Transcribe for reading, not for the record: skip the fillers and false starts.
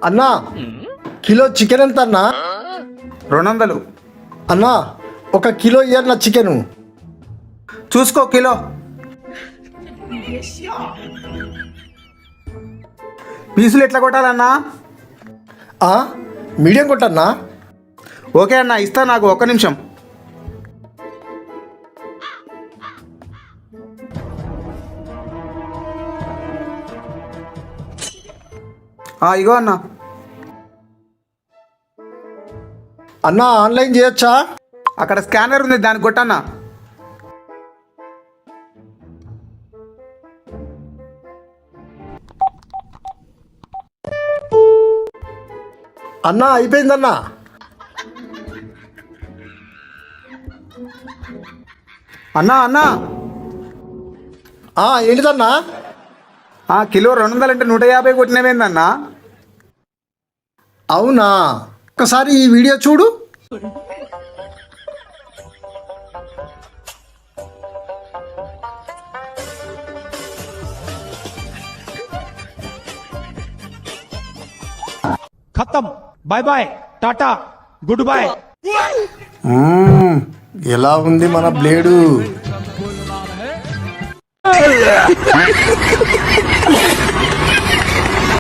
అన్నా kilo chicken ఎంత అన్నా? 200. అన్నా ఒక కిలో ఇయ్యన్న చికెను. చూసుకో కిలో. పీసులు ఎట్లా కొట్టాలన్నా? మీడియం కొట్టన్నా. ఓకే అన్న, ఇస్తా, నాకు 1 నిమిషం. ఇగో అన్న. అన్నా ఆన్లైన్ చేయొచ్చా? అక్కడ స్కానర్ ఉంది, దానికి కొట్టన్నా. అన్నా అయిపోయిందన్నా. అన్నా అన్నా ఏంటిదన్నా? కిలో 200 అంటే 150 కొట్టినవేందన్నా? అవునా, ఒకసారి ఈ వీడియో చూడు. खत्म। Bye bye, tata, goodbye. ఎలా ఉంది మన బ్లేడు?